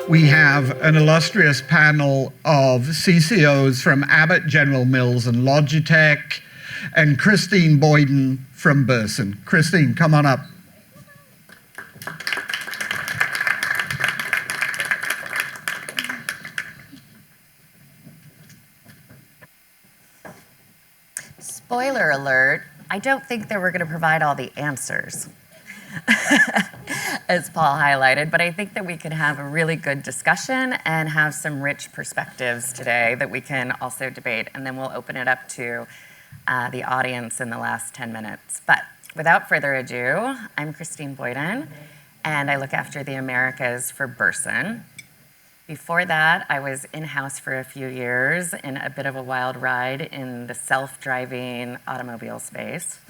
We have an illustrious panel of CCOs from Abbott, General Mills, and Logitech, and Kristine Boyden from Burson. Kristine, come on up. Spoiler alert, I don't think that we're going to provide all the answers, as Paul highlighted, but I think that we can have a really good discussion and have some rich perspectives today that we can also debate, and then we'll open it up to the audience in the last 10 minutes. But without further ado, I'm Kristine Boyden, and I look after the Americas for Burson. Before that, I was in-house for a few years in a bit of a wild ride in the self-driving automobile space.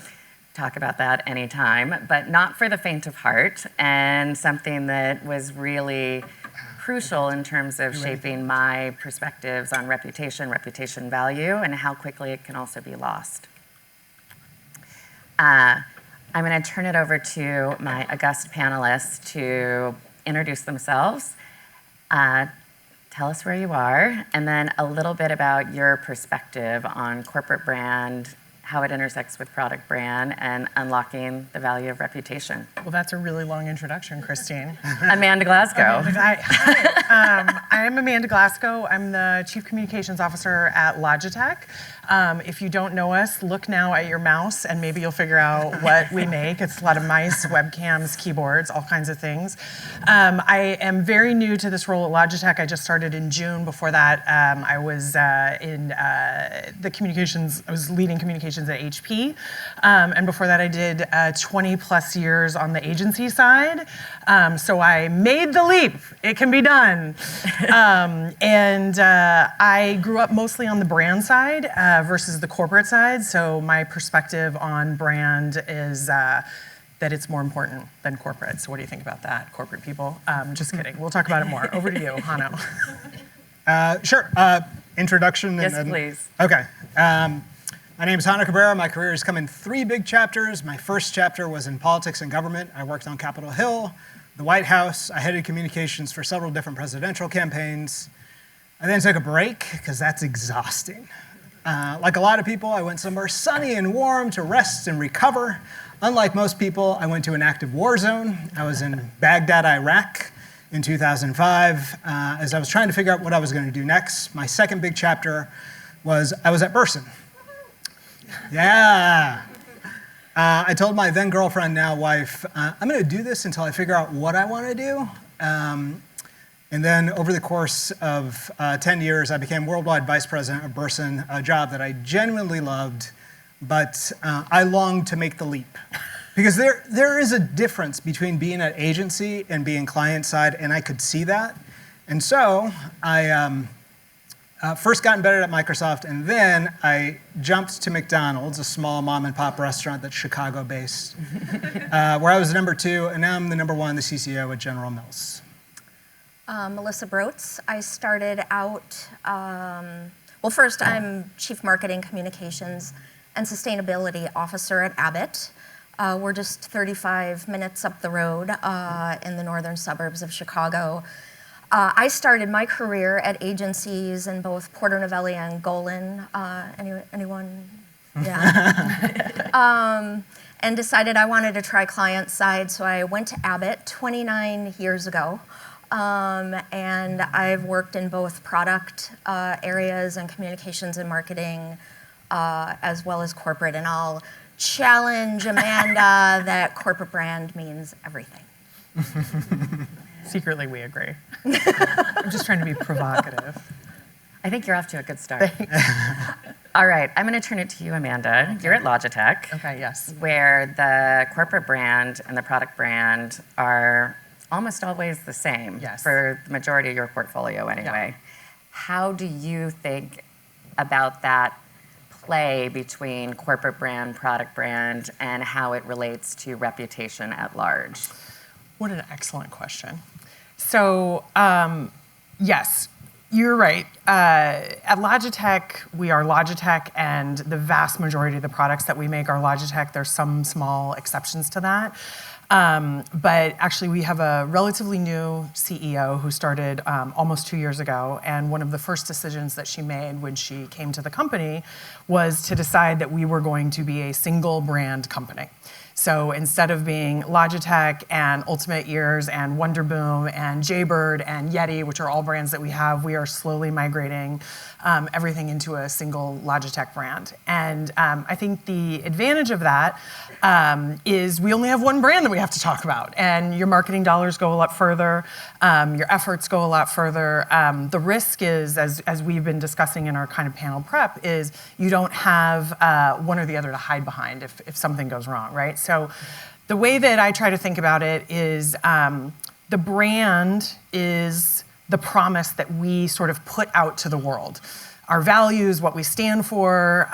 Talk about that anytime, but not for the faint of heart, and something that was really crucial in terms of shaping my perspectives on reputation value, and how quickly it can also be lost. I'm going to turn it over to my august panelists to introduce themselves. Tell us where you are, and then a little bit about your perspective on corporate brand, how it intersects with product brand, and unlocking the value of reputation. Well, that's a really long introduction, Kristine. Amanda Glasgow. Hi, I'm Amanda Glasgow. I'm the Chief Communications Officer at Logitech. If you don't know us, look now at your mouse and maybe you'll figure out what we make. It's a lot of mice, webcams, keyboards, all kinds of things. I am very new to this role at Logitech. I just started in June. Before that, I was in the communications, I was leading communications at HP. And before that, I did 20 plus years on the agency side. So I made the leap. It can be done. I grew up mostly on the brand side versus the corporate side. So my perspective on brand is that it's more important than corporate. So what do you think about that, corporate people? Just kidding. We'll talk about it more. Over to you, Jano. Sure. Introduction. Yes, please. Okay. My name is Jano Cabrera. My career has come in 3 big chapters. My first chapter was in politics and government. I worked on Capitol Hill, the White House. I headed communications for several different presidential campaigns. I then took a break because that's exhausting. Like a lot of people, I went somewhere sunny and warm to rest and recover. Unlike most people, I went to an active war zone. I was in Baghdad, Iraq in 2005. As I was trying to figure out what I was going to do next, my second big chapter was I was at Burson. Yeah. I told my then girlfriend, now wife, I'm going to do this until I figure out what I want to do. And then over the course of 10 years, I became worldwide vice president of Burson, a job that I genuinely loved, but I longed to make the leap. Because there is a difference between being at agency and being client side, and I could see that. And so I first got embedded at Microsoft, and then I jumped to McDonald's, a small mom and pop restaurant that's Chicago-based, where I was number 2, and now I'm the number 1, the CCO at General Mills. Melissa Brotz. I started out, well, first I'm Chief Marketing, Communications, and Sustainability Officer at Abbott. We're just 35 minutes up the road in the northern suburbs of Chicago. I started my career at agencies in both Porter Novelli and Golan. Anyone? Yeah. And decided I wanted to try client side, so I went to Abbott 29 years ago. And I've worked in both product areas and communications and marketing, as well as corporate. And I'll challenge Amanda that corporate brand means everything. Secretly, we agree. I'm just trying to be provocative. I think you're off to a good start. All right, I'm going to turn it to you, Amanda. Okay. You're at Logitech. Okay, yes. Where the corporate brand and the product brand are almost always the same. Yes. For the majority of your portfolio anyway. Yeah. How do you think about that play between corporate brand, product brand, and how it relates to reputation at large? What an excellent question. So, yes, you're right. At Logitech, we are Logitech, and the vast majority of the products that we make are Logitech. There's some small exceptions to that. But actually, we have a relatively new CEO who started almost 2 years ago. And one of the first decisions that she made when she came to the company was to decide that we were going to be a single brand company. So instead of being Logitech and Ultimate Ears and Wonderboom and Jaybird and Yeti, which are all brands that we have, we are slowly migrating everything into a single Logitech brand. And I think the advantage of that is we only have one brand that we have to talk about, and your marketing dollars go a lot further, your efforts go a lot further. The risk is, as we've been discussing in our kind of panel prep, is you don't have one or the other to hide behind if something goes wrong, right? So the way that I try to think about it is the brand is the promise that we sort of put out to the world. Our values, what we stand for,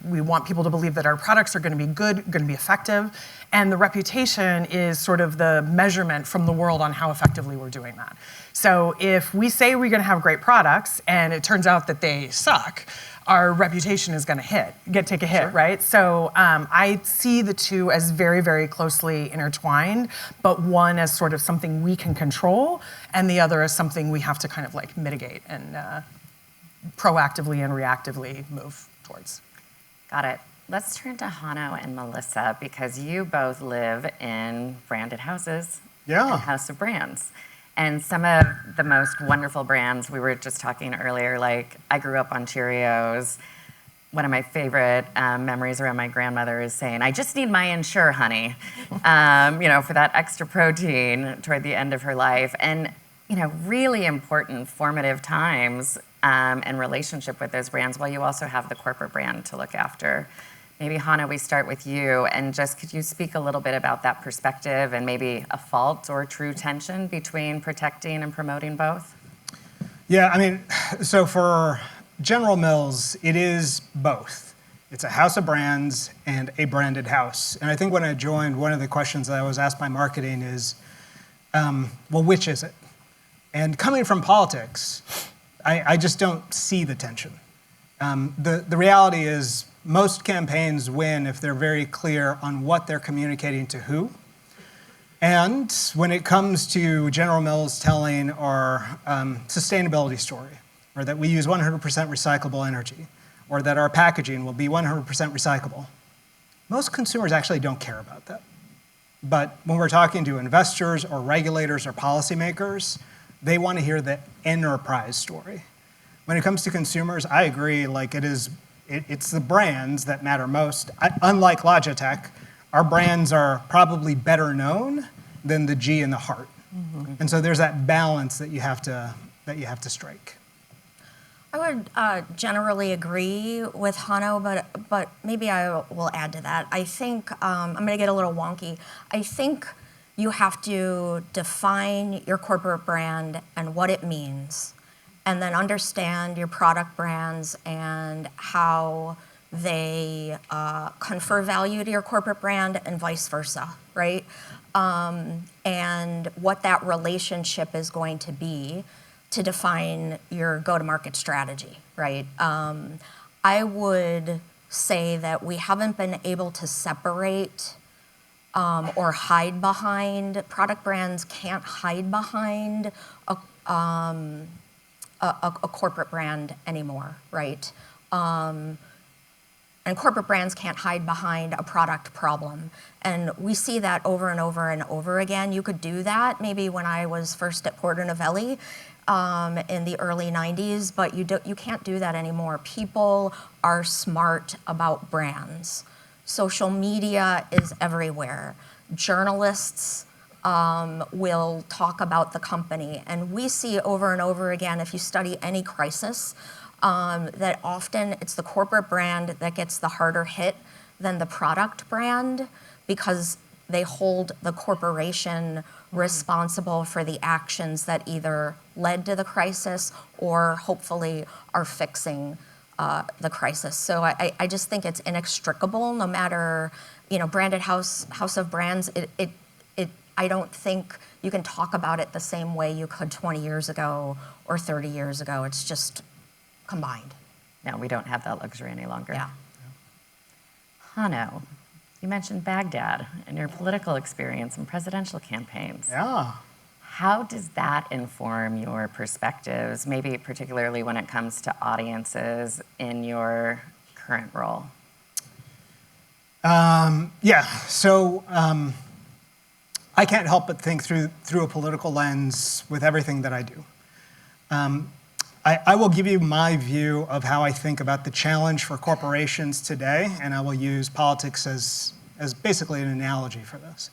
we want people to believe that our products are going to be good, going to be effective, and the reputation is sort of the measurement from the world on how effectively we're doing that. So if we say we're going to have great products and it turns out that they suck, our reputation is going to take a hit, sure. Right? So I see the two as very, very closely intertwined, but one as sort of something we can control, and the other as something we have to kind of like mitigate and proactively and reactively move towards. Got it. Let's turn to Jano and Melissa, because you both live in branded houses. Yeah. And House of Brands. And some of the most wonderful brands, we were just talking earlier, like I grew up on Cheerios. One of my favorite memories around my grandmother is saying, "I just need my Ensure, honey," for that extra protein toward the end of her life. And, really important formative times and relationship with those brands, while you also have the corporate brand to look after. Maybe, Jano, we start with you, and just could you speak a little bit about that perspective and maybe a fault or true tension between protecting and promoting both? Yeah, so for General Mills, it is both. It's a house of brands and a branded house. And I think when I joined, one of the questions that I was asked by marketing is, well, which is it? And coming from politics, I just don't see the tension. The reality is most campaigns win if they're very clear on what they're communicating to who. And when it comes to General Mills telling our sustainability story, or that we use 100% recyclable energy, or that our packaging will be 100% recyclable, most consumers actually don't care about that. But when we're talking to investors or regulators or policymakers, they want to hear the enterprise story. When it comes to consumers, I agree, it's the brands that matter most. Unlike Logitech, our brands are probably better known than the G and the heart. Mm-hmm. And so there's that balance that you have to strike. I would generally agree with Jano, but maybe I will add to that. I think, I'm going to get a little wonky. I think you have to define your corporate brand and what it means, and then understand your product brands and how they confer value to your corporate brand and vice versa, right? And what that relationship is going to be to define your go-to-market strategy, right? I would say that we haven't been able to separate or hide behind, product brands can't hide behind a corporate brand anymore, right? And corporate brands can't hide behind a product problem. And we see that over and over and over again. You could do that maybe when I was first at Porter Novelli in the early 90s, but you can't do that anymore. People are smart about brands. Social media is everywhere. Journalists will talk about the company. And we see over and over again, if you study any crisis, that often it's the corporate brand that gets the harder hit than the product brand, because they hold the corporation responsible for the actions that either led to the crisis or hopefully are fixing the crisis. So I just think it's inextricable, no matter, branded house of brands. I don't think you can talk about it the same way you could 20 years ago or 30 years ago. It's just combined. No, we don't have that luxury any longer. Yeah. Jano, You mentioned Baghdad and your political experience and presidential campaigns. Yeah. How does that inform your perspectives, maybe particularly when it comes to audiences in your current role? So I can't help but think through a political lens with everything that I do. I will give you my view of how I think about the challenge for corporations today, and I will use politics as basically an analogy for this.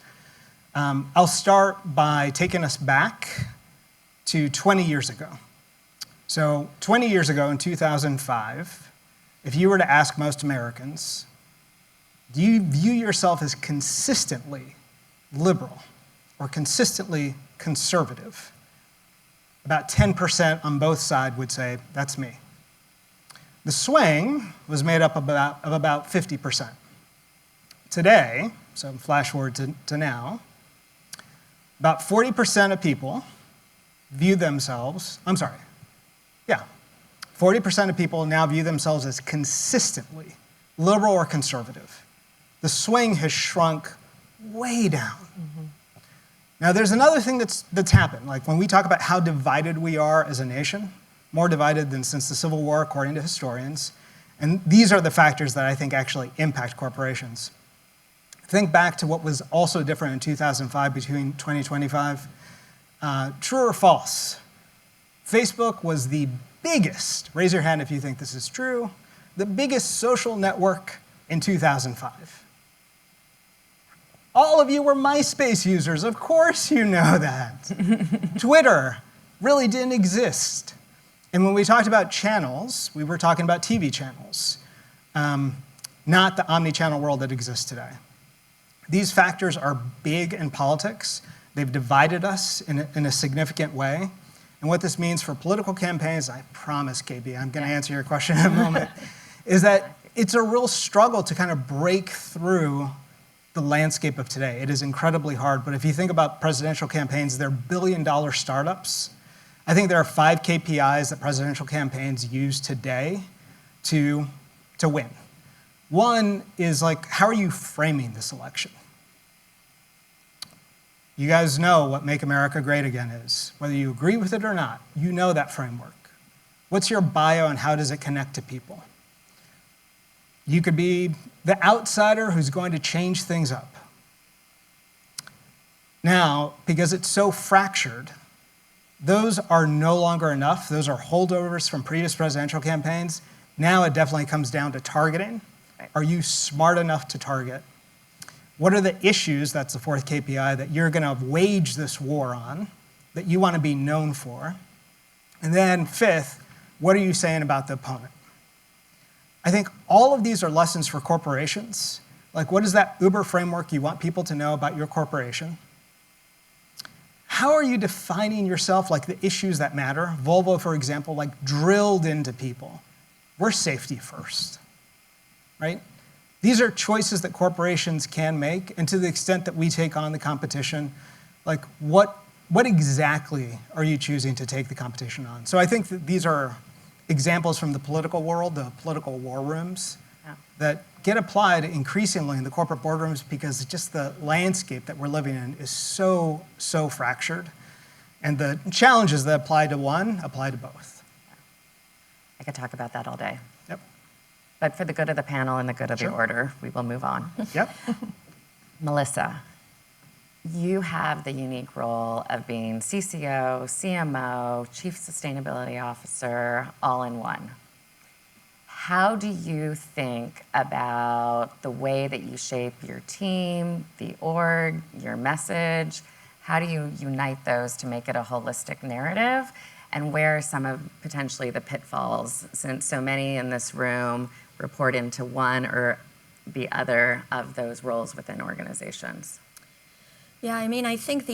I'll start by taking us back to 20 years ago. So 20 years ago in 2005, if you were to ask most Americans, do you view yourself as consistently liberal or consistently conservative? About 10% on both sides would say, that's me. The swing was made up of about 50%. Today, so flash forward to now, about 40% of people view themselves, 40% of people now view themselves as consistently liberal or conservative. The swing has shrunk way down. Mm-hmm. Now, there's another thing that's happened. Like when we talk about how divided we are as a nation, more divided than since the Civil War, according to historians, and these are the factors that I think actually impact corporations. Think back to what was also different in 2005 between 2025. True or false? Facebook was the biggest, raise your hand if you think this is true, the biggest social network in 2005. All of you were MySpace users, of course you know that. Twitter really didn't exist. And when we talked about channels, we were talking about TV channels, not the omni-channel world that exists today. These factors are big in politics. They've divided us in a significant way. And what this means for political campaigns, I promise, KB, I'm going to answer your question in a moment, is that it's a real struggle to kind of break through the landscape of today. It is incredibly hard, but if you think about presidential campaigns, they're billion-dollar startups. I think there are 5 KPIs that presidential campaigns use today to win. One is like, how are you framing this election? You guys know what Make America Great Again is. Whether you agree with it or not, you know that framework. What's your bio and how does it connect to people? You could be the outsider who's going to change things up. Now, because it's so fractured, those are no longer enough. Those are holdovers from previous presidential campaigns. Now it definitely comes down to targeting. Are you smart enough to target? What are the issues, that's the 4th KPI, that you're going to wage this war on, that you want to be known for? And then 5th, what are you saying about the opponent? I think all of these are lessons for corporations. Like, what is that Uber framework you want people to know about your corporation? How are you defining yourself, like the issues that matter? Volvo, for example, like drilled into people. We're safety first, right? These are choices that corporations can make, and to the extent that we take on the competition, like what exactly are you choosing to take the competition on? So I think that these are examples from the political world, the political war rooms, that get applied increasingly in the corporate boardrooms because just the landscape that we're living in is so fractured. And the challenges that apply to one apply to both. I could talk about that all day. Yep. But for the good of the panel and the good of the order, we will move on. Yep. Melissa, you have the unique role of being CCO, CMO, Chief Sustainability Officer, all in one. How do you think about the way that you shape your team, the org, your message? How do you unite those to make it a holistic narrative? And where are some of potentially the pitfalls, since so many in this room report into one or the other of those roles within organizations? Yeah, I mean, I think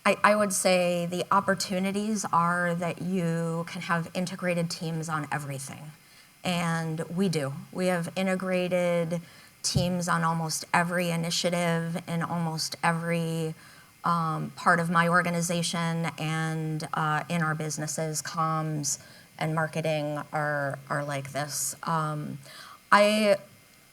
I would say the opportunities are that you can have integrated teams on everything. And we do. We have integrated teams on almost every initiative in almost every part of my organization and in our businesses. Comms and marketing are like this. I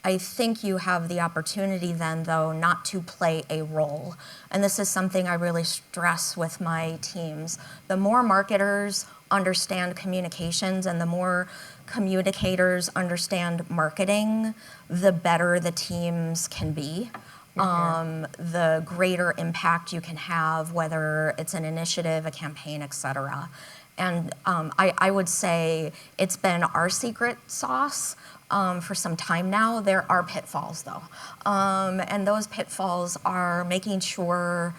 I think you have the opportunity then, though, not to play a role. And this is something I really stress with my teams. The more marketers understand communications and the more communicators understand marketing, the better the teams can be. The greater impact you can have, whether it's an initiative, a campaign, et cetera. And I would say it's been our secret sauce for some time now. There are pitfalls, though. And those pitfalls are making sure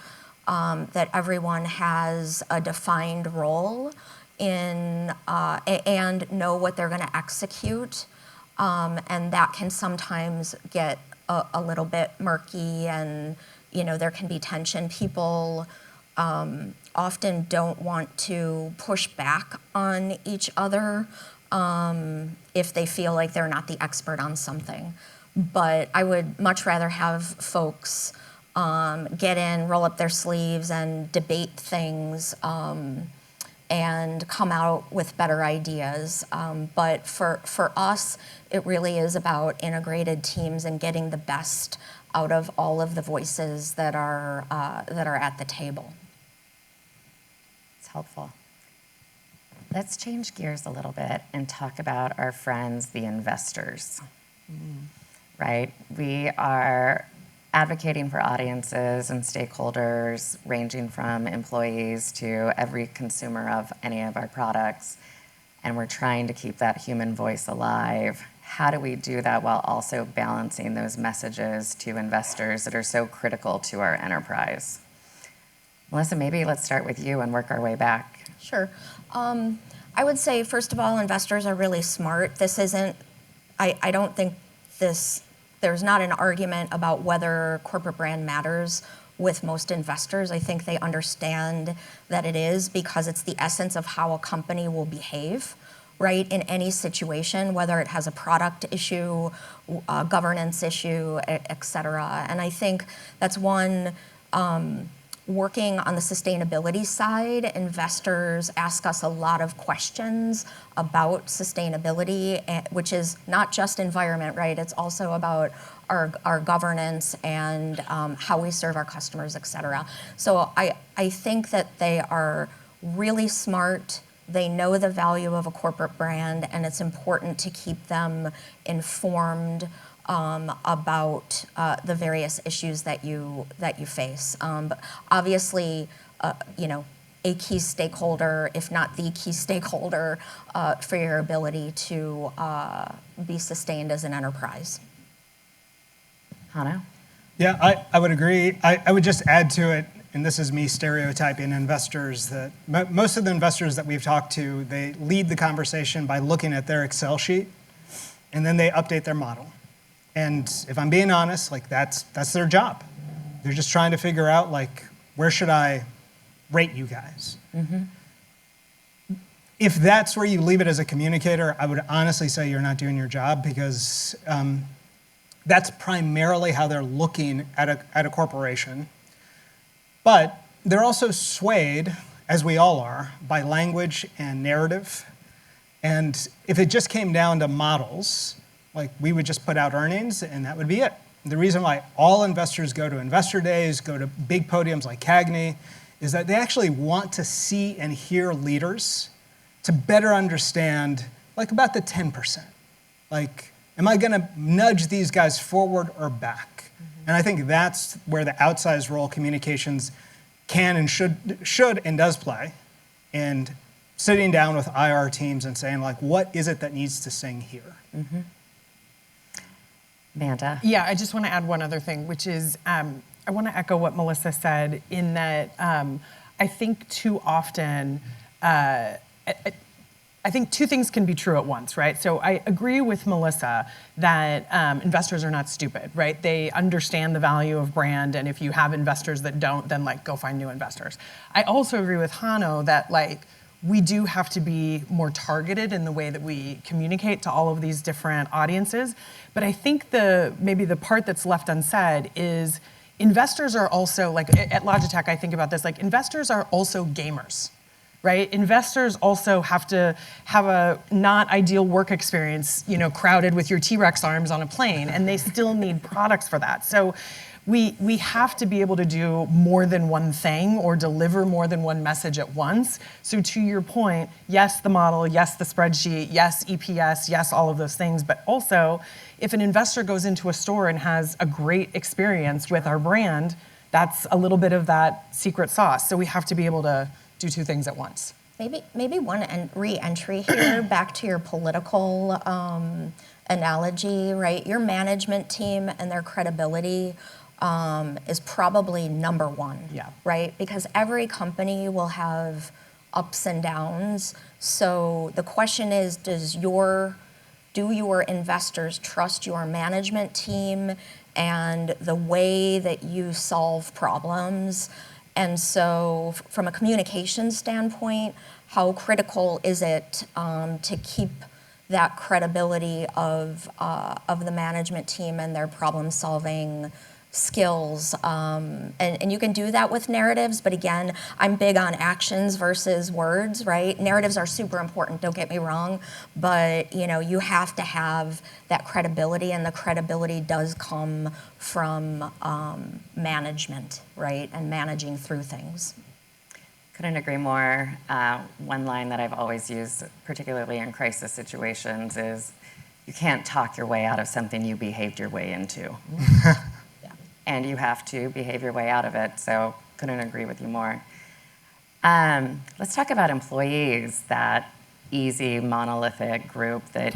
that everyone has a defined role in and know what they're going to execute. And that can sometimes get a little bit murky, and there can be tension. People often don't want to push back on each other if they feel like they're not the expert on something. But I would much rather have folks get in, roll up their sleeves, and debate things and come out with better ideas. But for us, it really is about integrated teams and getting the best out of all of the voices that are at the table. It's helpful. Let's change gears a little bit and talk about our friends, the investors. Right? We are advocating for audiences and stakeholders ranging from employees to every consumer of any of our products, and we're trying to keep that human voice alive. How do we do that while also balancing those messages to investors that are so critical to our enterprise? Melissa, maybe let's start with you and work our way back. Sure. I would say, first of all, investors are really smart. This isn't, I don't think there's not an argument about whether corporate brand matters with most investors. I think they understand that it is, because it's the essence of how a company will behave, right, in any situation, whether it has a product issue, a governance issue, et cetera. And I think that's one, working on the sustainability side, investors ask us a lot of questions about sustainability, which is not just environment, right? It's also about our governance and how we serve our customers, et cetera. So I think that they are really smart. They know the value of a corporate brand, and it's important to keep them informed about the various issues that you face. But obviously, a key stakeholder, if not the key stakeholder, for your ability to be sustained as an enterprise. Jano? Yeah, I would agree. I would just add to it, and this is me stereotyping investors, that most of the investors that we've talked to, they lead the conversation by looking at their Excel sheet, and then they update their model. And if I'm being honest, that's their job. They're just trying to figure out, where should I rate you guys? Mm-hmm. If that's where you leave it as a communicator, I would honestly say you're not doing your job, because that's primarily how they're looking at a corporation. But they're also swayed, as we all are, by language and narrative. And if it just came down to models, we would just put out earnings and that would be it. The reason why all investors go to investor days, go to big podiums like CAGNY, is that they actually want to see and hear leaders to better understand, about the 10%. Am I gonna nudge these guys forward or back? Mm-hmm. And I think that's where the outsized role communications can and should and does play, and sitting down with IR teams and saying, what is it that needs to sing here? Mm-hmm. Amanda? Yeah, I just want to add one other thing, which is I want to echo what Melissa said, in that I think too often, I think two things can be true at once, right? So I agree with Melissa that investors are not stupid, right? They understand the value of brand, and if you have investors that don't, then go find new investors. I also agree with Jano that we do have to be more targeted in the way that we communicate to all of these different audiences. But I think maybe the part that's left unsaid is investors are also, at Logitech, I think about this, investors are also gamers. right? Investors also have to have a not ideal work experience, crowded with your T-Rex arms on a plane, and they still need products for that. So we have to be able to do more than one thing or deliver more than one message at once. So to your point, yes, the model, yes, the spreadsheet, yes, EPS, yes, all of those things, but also if an investor goes into a store and has a great experience with our brand, that's a little bit of that secret sauce. So we have to be able to do two things at once. Maybe one re-entry here, back to your political analogy, right? Your management team and their credibility is probably number one, right? Because every company will have ups and downs. So the question is, do your investors trust your management team and the way that you solve problems? And so from a communication standpoint, how critical is it to keep that credibility of the management team and their problem-solving skills? And you can do that with narratives, but again, I'm big on actions versus words, right? Narratives are super important, don't get me wrong, but you have to have that credibility, and the credibility does come from management, right? And managing through things. Couldn't agree more. One line that I've always used, particularly in crisis situations, is you can't talk your way out of something you behaved your way into. And you have to behave your way out of it, so couldn't agree with you more. Let's talk about employees, that easy, monolithic group that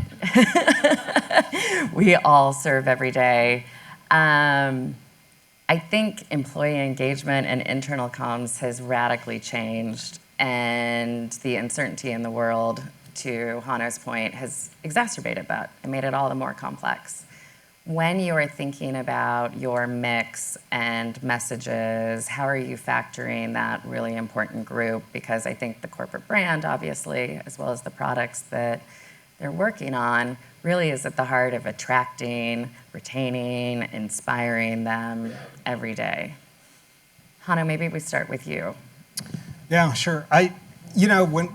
we all serve every day. I think employee engagement and internal comms has radically changed, and the uncertainty in the world, to Jano's point, has exacerbated that and made it all the more complex. When you are thinking about your mix and messages, how are you factoring that really important group? Because I think the corporate brand, obviously, as well as the products that they're working on, really is at the heart of attracting, retaining, inspiring them every day. Jano, maybe we start with you. Yeah, sure. When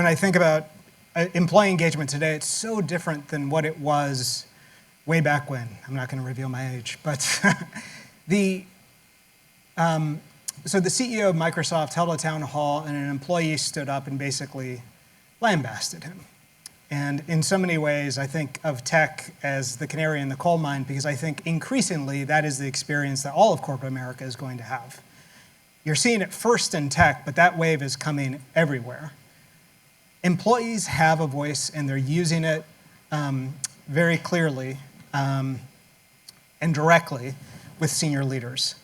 I think about employee engagement today, it's so different than what it was way back when. I'm not going to reveal my age, but so the CEO of Microsoft held a town hall, and an employee stood up and basically lambasted him. And in so many ways, I think of tech as the canary in the coal mine, because I think increasingly that is the experience that all of corporate America is going to have. You're seeing it first in tech, but that wave is coming everywhere. Employees have a voice, and they're using it very clearly and directly with senior leaders.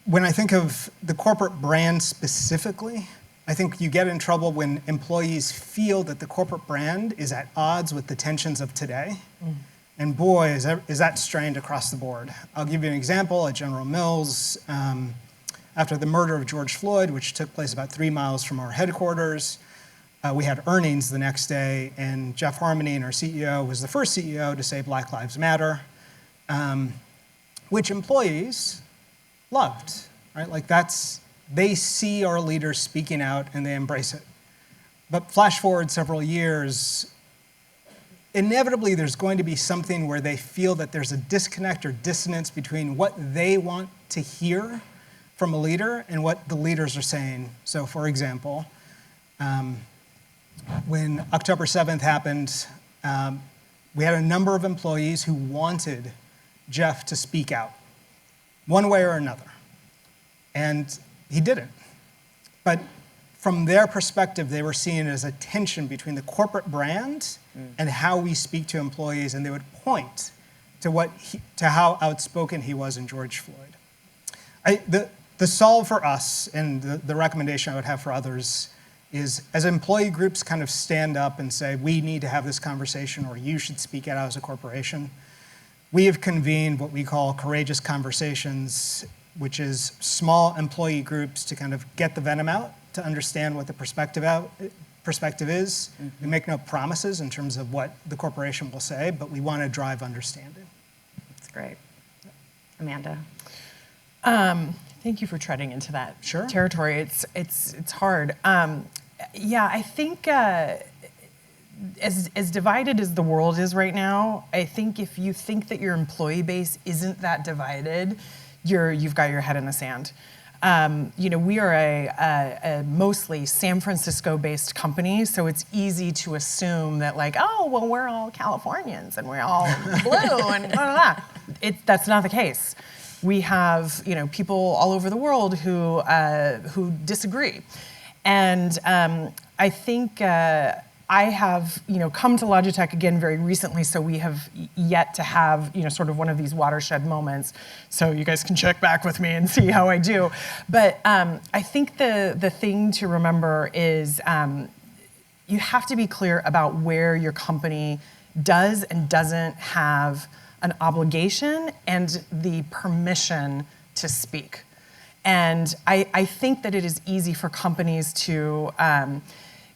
When I think of the corporate brand specifically, I think you get in trouble when employees feel that the corporate brand is at odds with the tensions of today. And boy, is that strained across the board. I'll give you an example. At General Mills, after the murder of George Floyd, which took place about 3 miles from our headquarters, we had earnings the next day, and Jeff Harmony, our CEO, was the first CEO to say Black Lives Matter, which employees loved, right? Like they see our leaders speaking out and they embrace it. But flash forward several years, inevitably there's going to be something where they feel that there's a disconnect or dissonance between what they want to hear from a leader and what the leaders are saying. So for example, when October 7th happened, we had a number of employees who wanted Jeff to speak out, one way or another. And he didn't. But from their perspective, they were seeing it as a tension between the corporate brand and how we speak to employees, and they would point to how outspoken he was in George Floyd. The solve for us, and the recommendation I would have for others, is as employee groups kind of stand up and say, we need to have this conversation, or you should speak out as a corporation, we have convened what we call courageous conversations, which is small employee groups to kind of get the venom out, to understand what the perspective is. We make no promises in terms of what the corporation will say, but we want to drive understanding. That's great. Amanda? Thank you for treading into that Sure. territory. It's hard. Yeah, I think as divided as the world is right now, I think if you think that your employee base isn't that divided, you've got your head in the sand. We are a mostly San Francisco-based company, so it's easy to assume that we're all Californians and we're all blue and blah, blah, blah. That's not the case. We have people all over the world who disagree, and I think I have come to Logitech again very recently, so we have yet to have sort of one of these watershed moments. So you guys can check back with me and see how I do. But I think the thing to remember is you have to be clear about where your company does and doesn't have an obligation and the permission to speak. And I think that it is easy for companies to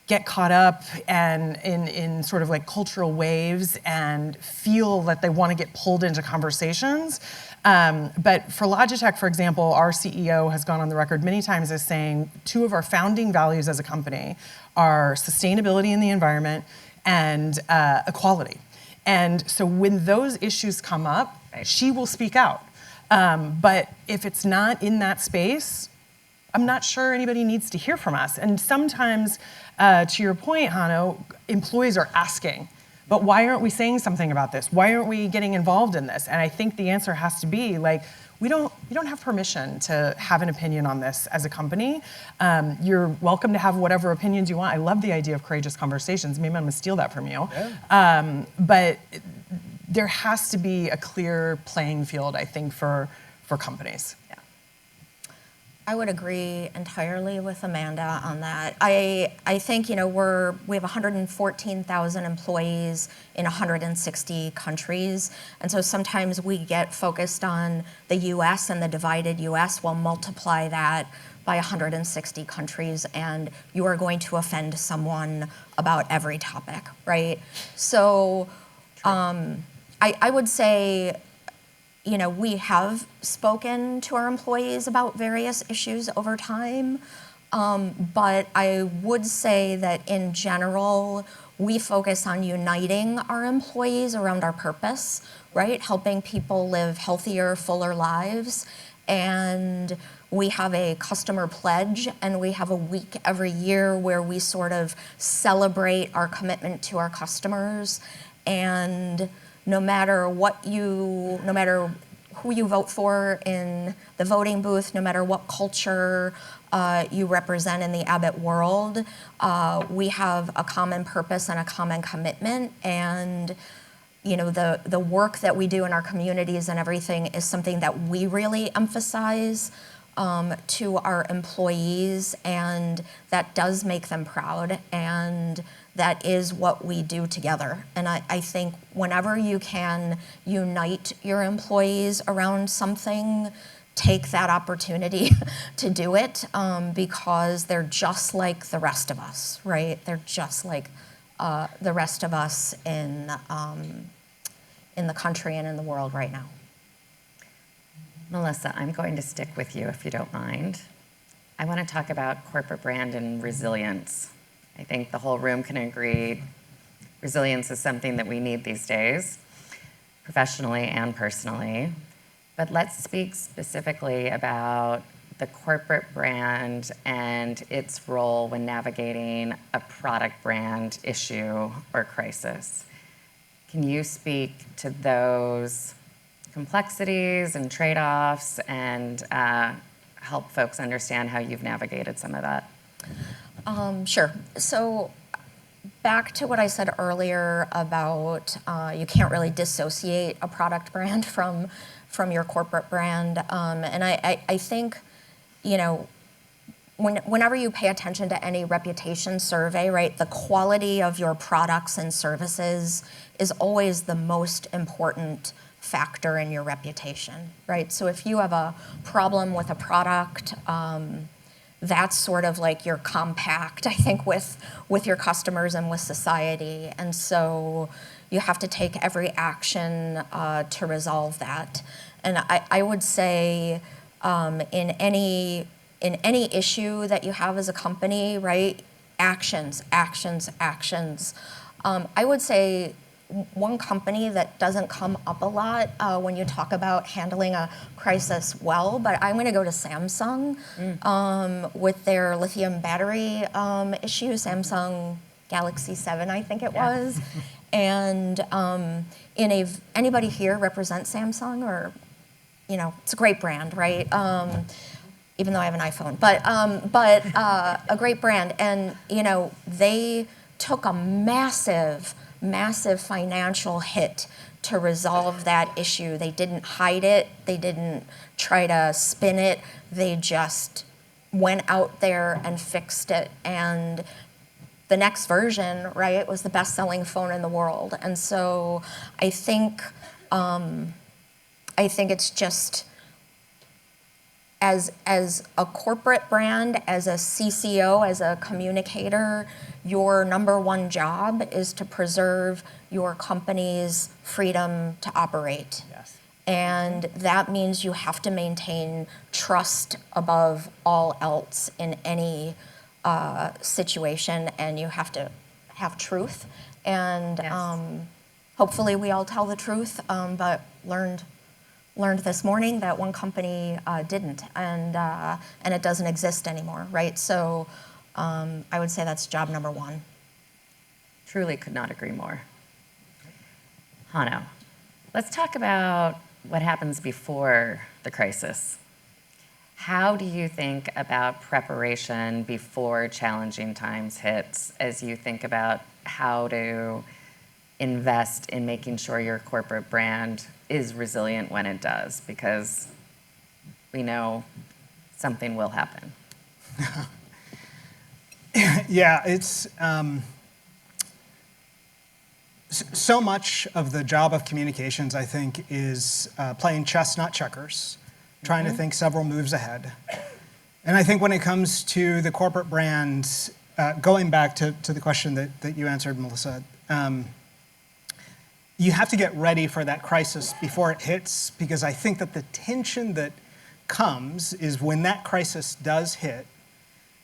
get caught up and in sort of like cultural waves and feel that they want to get pulled into conversations. But for Logitech, for example, our CEO has gone on the record many times as saying 2 of our founding values as a company are sustainability in the environment and equality. And so when those issues come up, she will speak out. But if it's not in that space, I'm not sure anybody needs to hear from us. And sometimes, to your point, Jano, employees are asking, but why aren't we saying something about this? Why aren't we getting involved in this? And I think the answer has to be we don't have permission to have an opinion on this as a company. You're welcome to have whatever opinions you want. I love the idea of courageous conversations. Maybe I'm gonna steal that from you. Yeah. But there has to be a clear playing field, I think, for companies. Yeah. I would agree entirely with Amanda on that. I think we have 114,000 employees in 160 countries, and so sometimes we get focused on the U.S. and the divided U.S. Well, multiply that by 160 countries, and you are going to offend someone about every topic, right? So, I would say, we have spoken to our employees about various issues over time, but I would say that in general, we focus on uniting our employees around our purpose, right? Helping people live healthier, fuller lives. And we have a customer pledge, and we have a week every year where we sort of celebrate our commitment to our customers. And no matter who you vote for in the voting booth, no matter what culture you represent in the Abbott world, we have a common purpose and a common commitment. And the work that we do in our communities and everything is something that we really emphasize to our employees, and that does make them proud, and that is what we do together. And I think whenever you can unite your employees around something, take that opportunity to do it, because they're just like the rest of us, right? They're just like the rest of us in the country and in the world right now. Melissa, I'm going to stick with you if you don't mind. I want to talk about corporate brand and resilience. I think the whole room can agree resilience is something that we need these days, professionally and personally. But let's speak specifically about the corporate brand and its role when navigating a product brand issue or crisis. Can you speak to those complexities and trade-offs and help folks understand how you've navigated some of that? Sure. So back to what I said earlier about you can't really dissociate a product brand from your corporate brand. And I think, whenever you pay attention to any reputation survey, right, the quality of your products and services is always the most important factor in your reputation, right? So if you have a problem with a product, that's sort of like your compact, I think, with your customers and with society. And so you have to take every action to resolve that. And I would say in any issue that you have as a company, right? Actions, actions, actions. I would say one company that doesn't come up a lot when you talk about handling a crisis well, but I'm going to go to Samsung with their lithium battery issue, Samsung Galaxy 7, I think it was. And anybody here represent Samsung, or, you know, it's a great brand, right? Even though I have an iPhone, but a great brand. And, you know, they took a massive financial hit to resolve that issue. They didn't hide it. They didn't try to spin it. They just went out there and fixed it. And the next version, right, was the best-selling phone in the world. And so I think it's just, as a corporate brand, as a CCO, as a communicator, your number one job is to preserve your company's freedom to operate. Yes. And that means you have to maintain trust above all else in any situation, and you have to have truth. And hopefully we all tell the truth, but learned this morning that one company didn't, and it doesn't exist anymore, right? So I would say that's job number one. Truly could not agree more. Jano, let's talk about what happens before the crisis. How do you think about preparation before challenging times hits, as you think about how to invest in making sure your corporate brand is resilient when it does? Because we know something will happen. Yeah, it's so much of the job of communications, I think, is playing chess, not checkers, trying to think several moves ahead. And I think when it comes to the corporate brand, going back to the question that you answered, Melissa, you have to get ready for that crisis before it hits, because I think that the tension that comes is when that crisis does hit,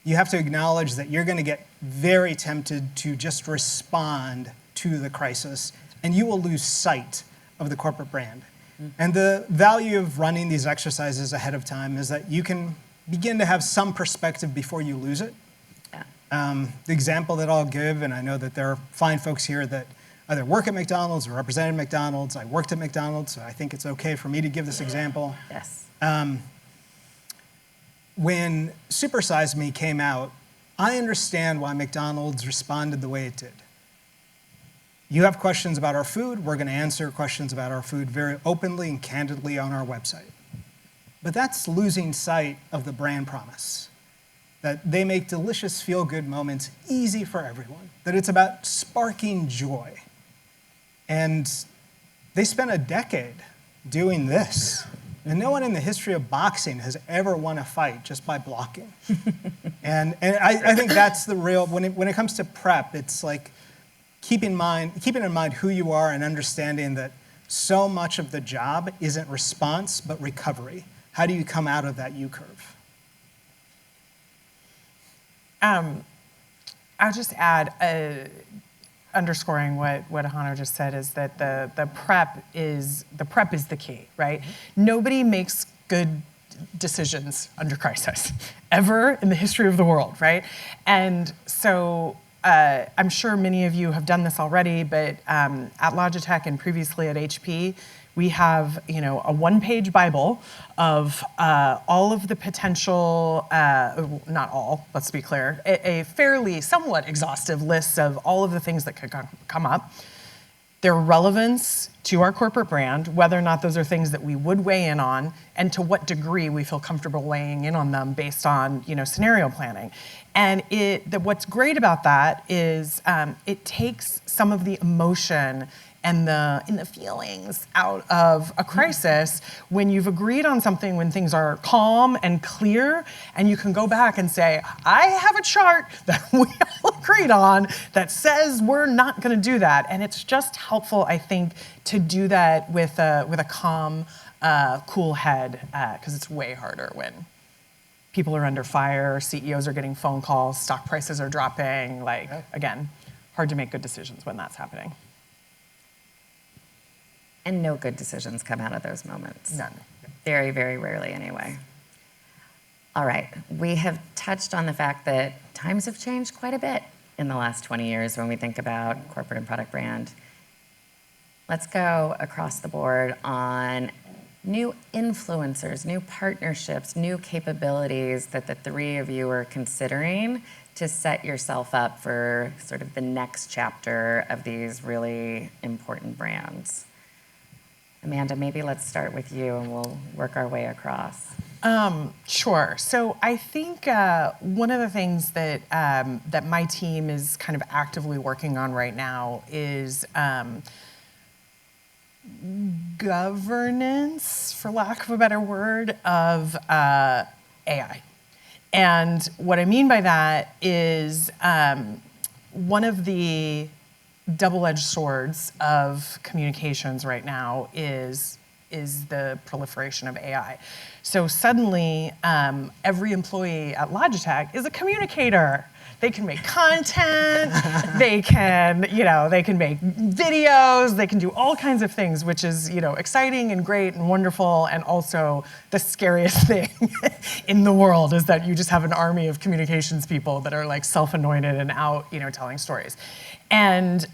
you have to acknowledge that you're going to get very tempted to just respond to the crisis, and you will lose sight of the corporate brand. And the value of running these exercises ahead of time is that you can begin to have some perspective before you lose it. The example that I'll give, and I know that there are fine folks here that either work at McDonald's or represented McDonald's. I worked at McDonald's, so I think it's okay for me to give this example. Yes. When Super Size Me came out, I understand why McDonald's responded the way it did. You have questions about our food, we're going to answer questions about our food very openly and candidly on our website. But that's losing sight of the brand promise, that they make delicious feel-good moments easy for everyone, that it's about sparking joy. And they spent a decade doing this. And no one in the history of boxing has ever won a fight just by blocking. and I think that's the real, when it comes to prep, it's like keeping in mind who you are and understanding that so much of the job isn't response, but recovery. How do you come out of that U-curve? I'll just add, underscoring what Jano just said, is that the prep is the key, right? Nobody makes good decisions under crisis ever in the history of the world, right? And so I'm sure many of you have done this already, but at Logitech and previously at HP, we have, you know, a one-page Bible of all of the potential, not all, let's be clear, a fairly somewhat exhaustive list of all of the things that could come up, their relevance to our corporate brand, whether or not those are things that we would weigh in on, and to what degree we feel comfortable weighing in on them based on, you know, scenario planning. And what's great about that is it takes some of the emotion and the feelings out of a crisis when you've agreed on something, when things are calm and clear, and you can go back and say, I have a chart that we all agreed on that says we're not going to do that. And it's just helpful, I think, to do that with a calm a cool head, because it's way harder when people are under fire, CEOs are getting phone calls, stock prices are dropping. Again, hard to make good decisions when that's happening. And no good decisions come out of those moments. None. Very, very rarely anyway. All right, we have touched on the fact that times have changed quite a bit in the last 20 years when we think about corporate and product brand. Let's go across the board on new influencers, new partnerships, new capabilities that the three of you are considering to set yourself up for sort of the next chapter of these really important brands. Amanda, maybe let's start with you and we'll work our way across. Sure. So I think one of the things that that my team is kind of actively working on right now is governance, for lack of a better word, of AI. And what I mean by that is one of the double-edged swords of communications right now is the proliferation of AI. So suddenly, every employee at Logitech is a communicator. They can make content, they can make videos, they can do all kinds of things, which is, exciting and great and wonderful, and also the scariest thing in the world is that you just have an army of communications people that are like self-anointed and out, telling stories. And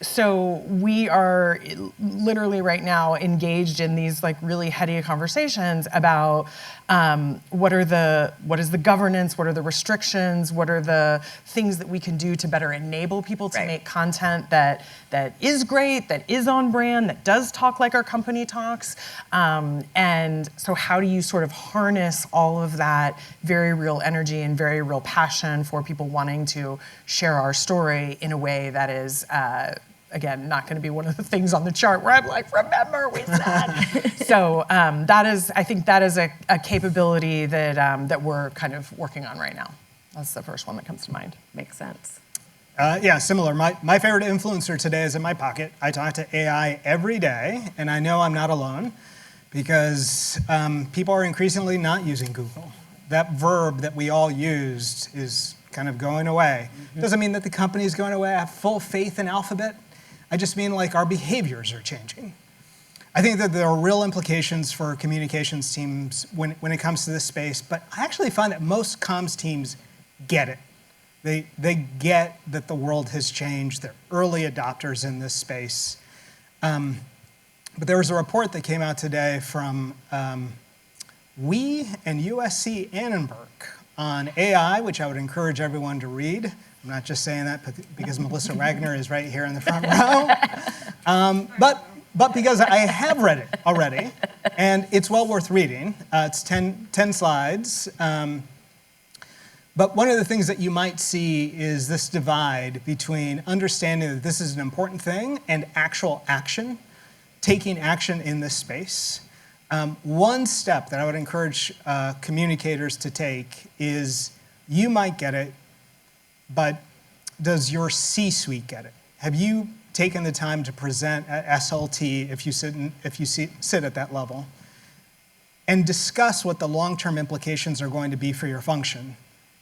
so we are literally right now engaged in these like really heady conversations about what is the governance, what are the restrictions, what are the things that we can do to better enable people to make content that is great, that is on brand, that does talk like our company talks. And so how do you sort of harness all of that very real energy and very real passion for people wanting to share our story in a way that is, again, not going to be one of the things on the chart where I'm like, remember we said. So I think that is a capability that we're kind of working on right now. That's the first one that comes to mind. Makes sense. Yeah, similar. My favorite influencer today is in my pocket. I talk to AI every day, and I know I'm not alone because people are increasingly not using Google. That verb that we all used is kind of going away. Doesn't mean that the company is going away. I have full faith in Alphabet. I just mean like our behaviors are changing. I think that there are real implications for communications teams when it comes to this space, but I actually find that most comms teams get it. They get that the world has changed. They're early adopters in this space. But there was a report that came out today from WE and USC Annenberg on AI, which I would encourage everyone to read. I'm not just saying that because Melissa Wagner is right here in the front row, but because I have read it already, and it's well worth reading. It's 10 slides. But one of the things that you might see is this divide between understanding that this is an important thing and actual action, taking action in this space. One step that I would encourage communicators to take is you might get it, but does your C-suite get it? Have you taken the time to present at SLT if you sit at that level and discuss what the long-term implications are going to be for your function?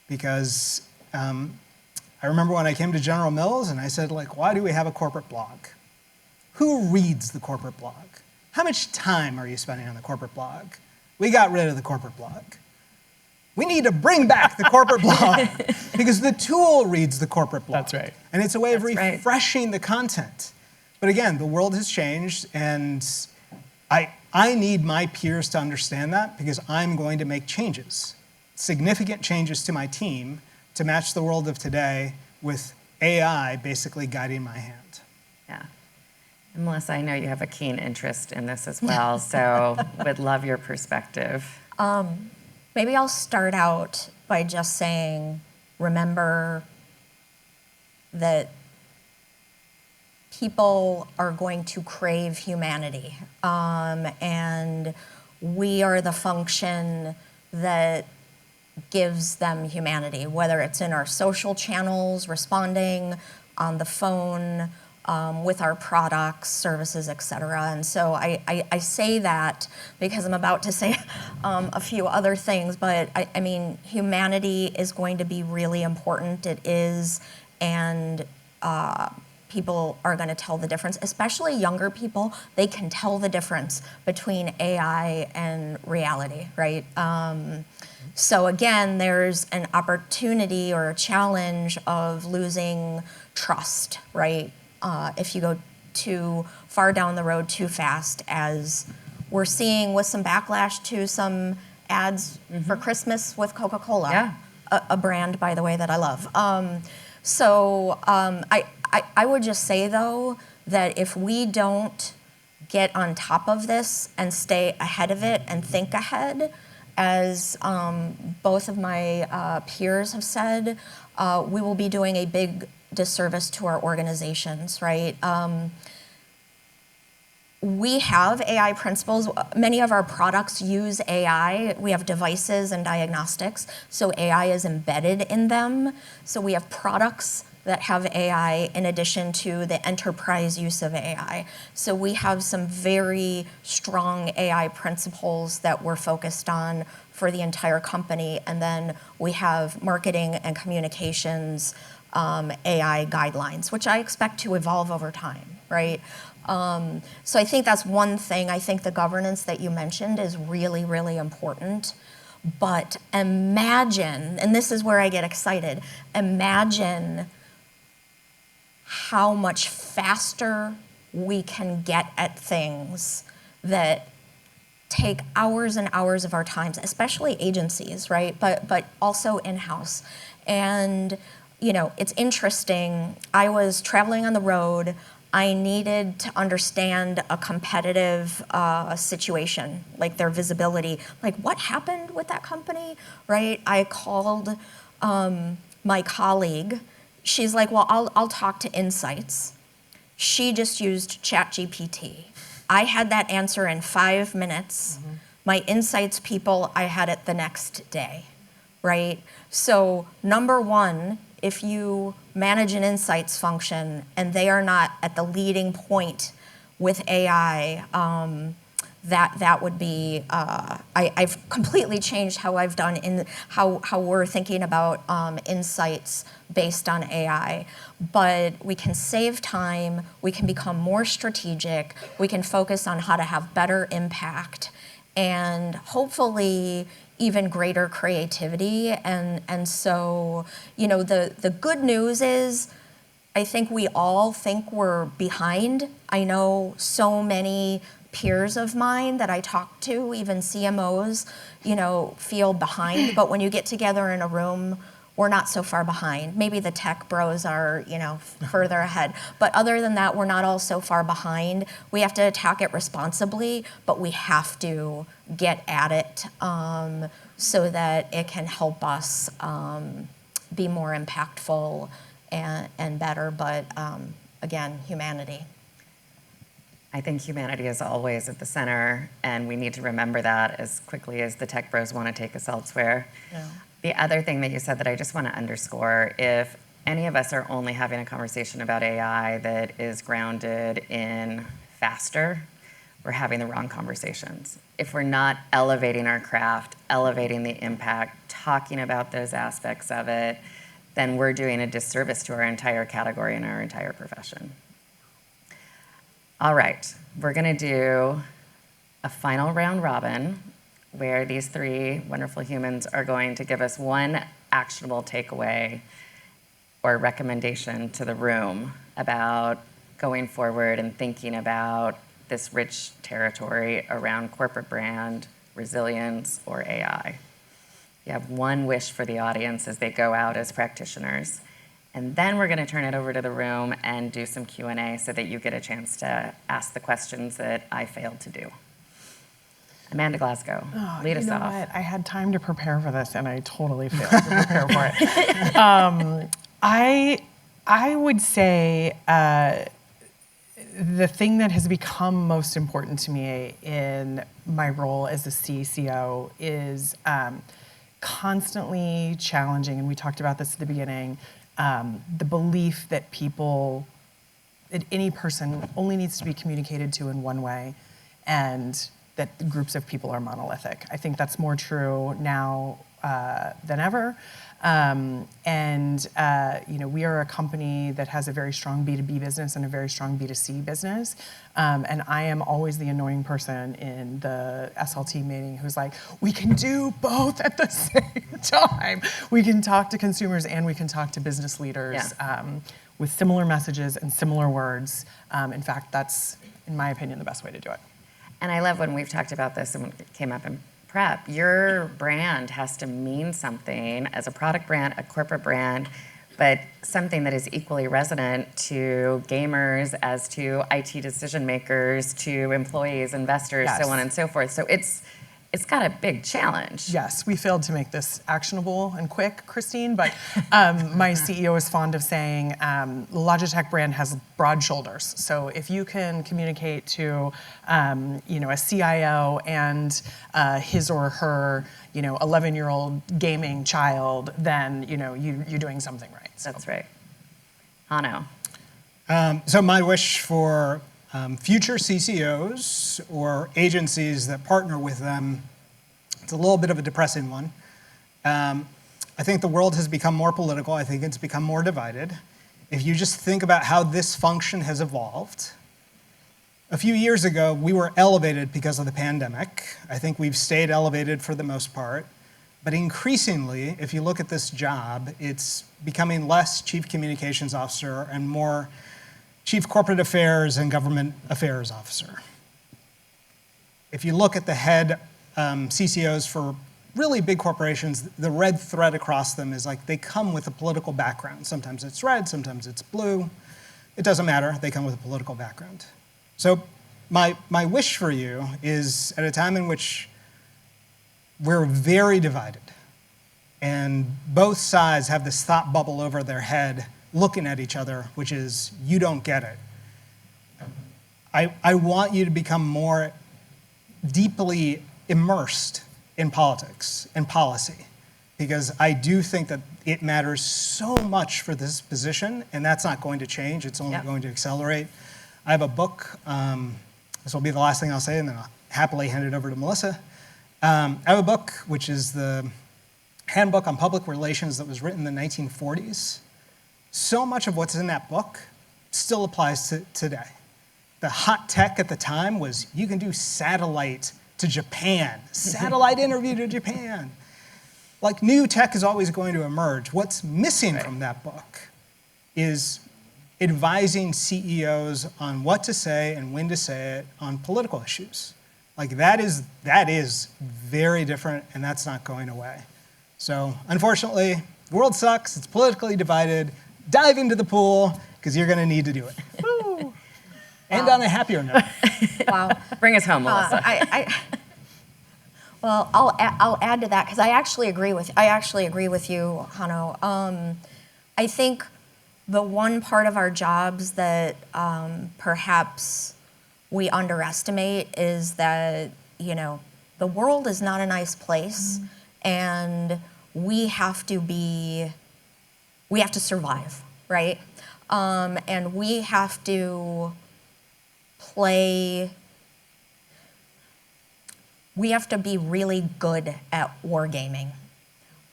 Because I remember when I came to General Mills and I said, why do we have a corporate blog? Who reads the corporate blog? How much time are you spending on the corporate blog? We got rid of the corporate blog. We need to bring back the corporate blog because the tool reads the corporate blog. That's right. And it's a way of refreshing the content. But again, the world has changed, and I need my peers to understand that because I'm going to make changes, significant changes to my team to match the world of today with AI basically guiding my hand. Yeah. And Melissa, I know you have a keen interest in this as well, so would love your perspective. Maybe I'll start out by just saying, remember that people are going to crave humanity, and we are the function that gives them humanity, whether it's in our social channels, responding on the phone, with our products, services, et cetera. And so I say that because I'm about to say a few other things, but I mean, humanity is going to be really important. It is, and people are going to tell the difference, especially younger people. They can tell the difference between AI and reality, right? So again, there's an opportunity or a challenge of losing trust, right? If you go too far down the road too fast, as we're seeing with some backlash to some ads for Christmas with Coca-Cola, Yeah. a brand, by the way, that I love. I would just say, though, that if we don't get on top of this and stay ahead of it and think ahead, as both of my peers have said, we will be doing a big disservice to our organizations, right? We have AI principles. Many of our products use AI. We have devices and diagnostics, so AI is embedded in them. So we have products that have AI in addition to the enterprise use of AI. So we have some very strong AI principles that we're focused on for the entire company. And then we have marketing and communications AI guidelines, which I expect to evolve over time, right? So I think that's one thing. I think the governance that you mentioned is really, really important. But imagine, and this is where I get excited, imagine how much faster we can get at things that take hours and hours of our time, especially agencies, right? But also in-house. And, you know, it's interesting. I was traveling on the road. I needed to understand a competitive situation, like their visibility. Like, what happened with that company, right? I called my colleague. She's like, well, I'll talk to Insights. She just used ChatGPT. I had that answer in 5 minutes. My Insights people, I had it the next day, right? So number one, if you manage an Insights function and they are not at the leading point with AI, that would be, I've completely changed how I've done in how we're thinking about insights based on AI. But we can save time, we can become more strategic, we can focus on how to have better impact, and hopefully even greater creativity. And so, you know, the good news is, I think we all think we're behind. I know so many peers of mine that I talk to, even CMOs, you know, feel behind. But when you get together in a room, we're not so far behind. Maybe the tech bros are, you know, further ahead. But other than that, we're not all so far behind. We have to attack it responsibly, but we have to get at it so that it can help us be more impactful and better. But again, humanity. I think humanity is always at the center, and we need to remember that as quickly as the tech bros want to take us elsewhere. Yeah. The other thing that you said that I just want to underscore, if any of us are only having a conversation about AI that is grounded in faster, we're having the wrong conversations. If we're not elevating our craft, elevating the impact, talking about those aspects of it, then we're doing a disservice to our entire category and our entire profession. All right, we're gonna do a final round robin where these three wonderful humans are going to give us one actionable takeaway or recommendation to the room about going forward and thinking about this rich territory around corporate brand, resilience, or AI. You have one wish for the audience as they go out as practitioners. And then we're going to turn it over to the room and do some Q&A so that you get a chance to ask the questions that I failed to do. Amanda Glasgow, lead us off. You know what? I had time to prepare for this, and I totally failed to prepare for it. I would say the thing that has become most important to me in my role as a CCO is constantly challenging, and we talked about this at the beginning, the belief that people that any person only needs to be communicated to in one way, and that groups of people are monolithic. I think that's more true now than ever. We are a company that has a very strong B2B business and a very strong B2C business. And I am always the annoying person in the SLT meeting who's like, we can do both at the same time. We can talk to consumers and we can talk to business leaders with similar messages and similar words. In fact, that's, in my opinion, the best way to do it. And I love when we've talked about this and when it came up in prep, your brand has to mean something as a product brand, a corporate brand, but something that is equally resonant to gamers as to IT decision makers, to employees, investors, so on and so forth. So it's got a big challenge. Yes, we failed to make this actionable and quick, Kristine, but my CEO is fond of saying the Logitech brand has broad shoulders. So if you can communicate to a CIO and his or her 11-year-old gaming child, then you're doing something right. So. That's right. Jano. So my wish for future CCOs or agencies that partner with them, it's a little bit of a depressing one. I think the world has become more political. I think it's become more divided. If you just think about how this function has evolved, a few years ago, we were elevated because of the pandemic. I think we've stayed elevated for the most part. But increasingly, if you look at this job, it's becoming less Chief Communications Officer and more Chief Corporate Affairs and Government Affairs Officer. If you look at the head CCOs for really big corporations, the red thread across them is like they come with a political background. Sometimes it's red, sometimes it's blue. It doesn't matter, they come with a political background. So my wish for you is at a time in which we're very divided and both sides have this thought bubble over their head looking at each other, which is, you don't get it. I want you to become more deeply immersed in politics and policy, because I do think that it matters so much for this position, and that's not going to change. It's only going to accelerate. I have a book. This will be the last thing I'll say, and then I'll happily hand it over to Melissa. I have a book, which is the Handbook on Public Relations that was written in the 1940s. So much of what's in that book still applies to today. The hot tech at the time was you can do satellite to Japan, satellite interview to Japan. Like, new tech is always going to emerge. What's missing from that book is advising CEOs on what to say and when to say it on political issues. Like, that is very different, and that's not going away. So unfortunately, the world sucks, it's politically divided. Dive into the pool, because you're going to need to do it. Woo. And on a happier note. Wow. Bring us home, Melissa. Well, I'll add to that, because I actually agree with you, Jano. I think the one part of our jobs that perhaps we underestimate is that the world is not a nice place, and we have to survive, right? And we have to be really good at wargaming,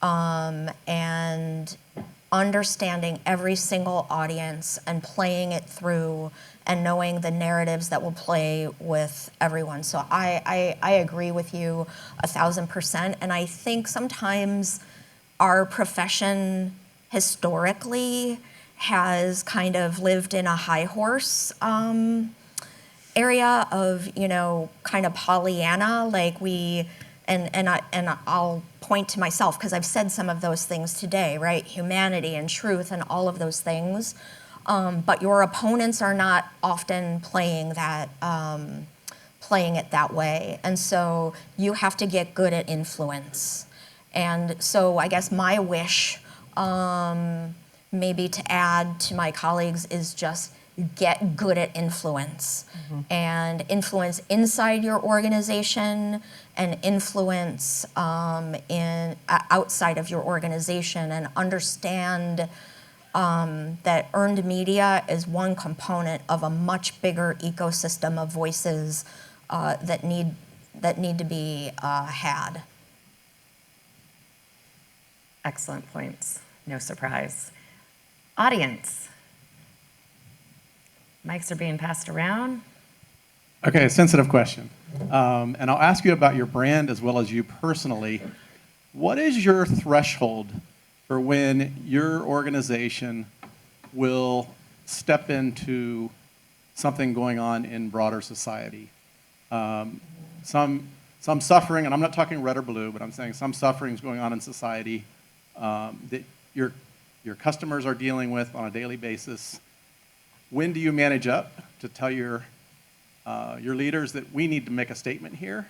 and understanding every single audience and playing it through and knowing the narratives that will play with everyone. So I agree with you 1,000%. And I think sometimes our profession historically has kind of lived in a high horse area of, kind of Pollyanna, like and I'll point to myself, because I've said some of those things today, right? Humanity and truth and all of those things. But your opponents are not often playing it that way. And so you have to get good at influence. And so I guess my wish, maybe to add to my colleagues, is just get good at influence. And influence inside your organization and influence outside of your organization, and understand that earned media is one component of a much bigger ecosystem of voices that need to be had. Excellent points. No surprise. Audience. Mics are being passed around. Okay, sensitive question. And I'll ask you about your brand as well as you personally. What is your threshold for when your organization will step into something going on in broader society? Some suffering, and I'm not talking red or blue, but I'm saying some suffering is going on in society that your customers are dealing with on a daily basis. When do you manage up to tell your leaders that we need to make a statement here?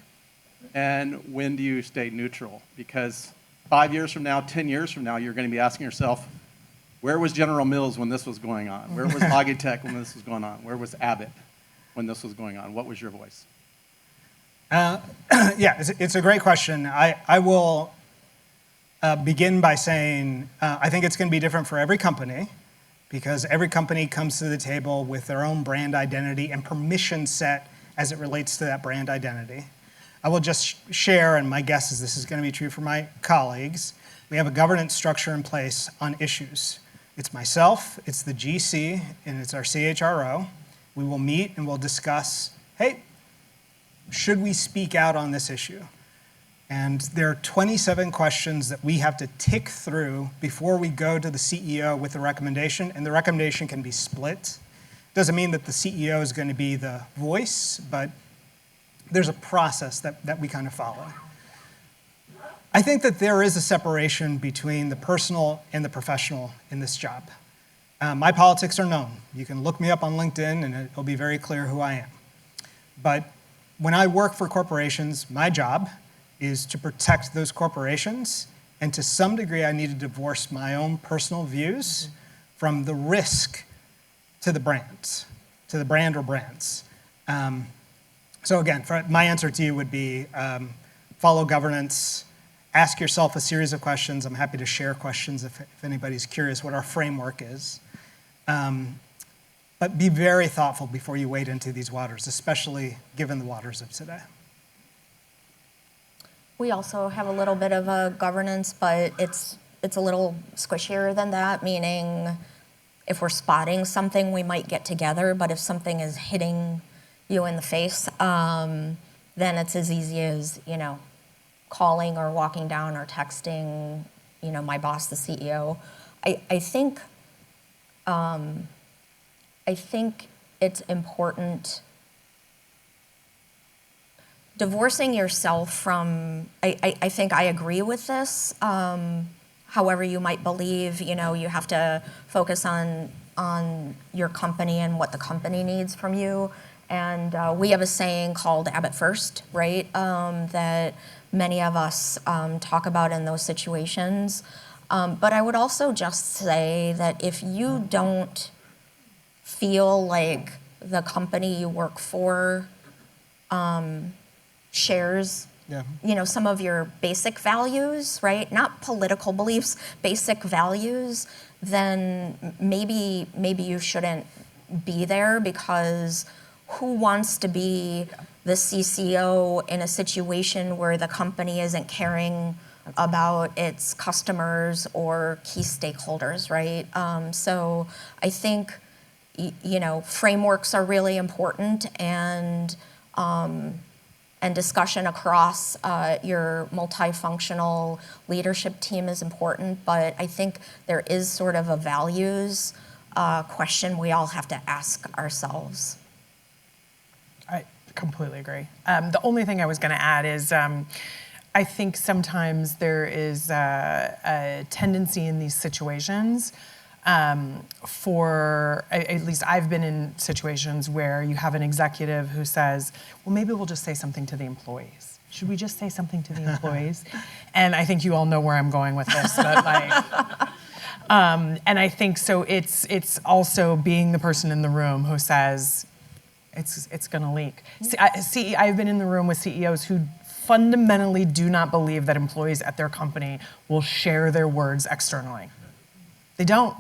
And when do you stay neutral? Because 5 years from now, 10 years from now, you're going to be asking yourself, where was General Mills when this was going on? Where was Logitech when this was going on? Where was Abbott when this was going on? What was your voice? Yeah, it's a great question. I will begin by saying I think it's going to be different for every company, because every company comes to the table with their own brand identity and permission set as it relates to that brand identity. I will just share, and my guess is this is going to be true for my colleagues, we have a governance structure in place on issues. It's myself, it's the GC, and it's our CHRO. We will meet and we'll discuss, hey, should we speak out on this issue? And there are 27 questions that we have to tick through before we go to the CEO with the recommendation, and the recommendation can be split. Doesn't mean that the CEO is going to be the voice, but there's a process that we kind of follow. I think that there is a separation between the personal and the professional in this job. My politics are known. You can look me up on LinkedIn and it'll be very clear who I am. But when I work for corporations, my job is to protect those corporations, and to some degree I need to divorce my own personal views from the risk to the brand or brands. So again, my answer to you would be follow governance, ask yourself a series of questions. I'm happy to share questions if anybody's curious what our framework is. But be very thoughtful before you wade into these waters, especially given the waters of today. We also have a little bit of a governance, but it's a little squishier than that, meaning if we're spotting something, we might get together, but if something is hitting you in the face, then it's as easy as, calling or walking down or texting, my boss, the CEO. I think it's important divorcing yourself from, I think I agree with this. However you might believe, you have to focus on your company and what the company needs from you. And we have a saying called Abbott First, right? That many of us talk about in those situations. But I would also just say that if you don't feel like the company you work for shares, some of your basic values, right? Not political beliefs, basic values, then maybe you shouldn't be there, because who wants to be the CCO in a situation where the company isn't caring about its customers or key stakeholders, right? So I think, frameworks are really important, and discussion across your multifunctional leadership team is important, but I think there is sort of a values question we all have to ask ourselves. I completely agree. The only thing I was going to add is I think sometimes there is a tendency in these situations at least I've been in situations where you have an executive who says, well, maybe we'll just say something to the employees. Should we just say something to the employees? And I think you all know where I'm going with this, but and I think so it's also being the person in the room who says, it's gonna leak. I've been in the room with CEOs who fundamentally do not believe that employees at their company will share their words externally. They don't.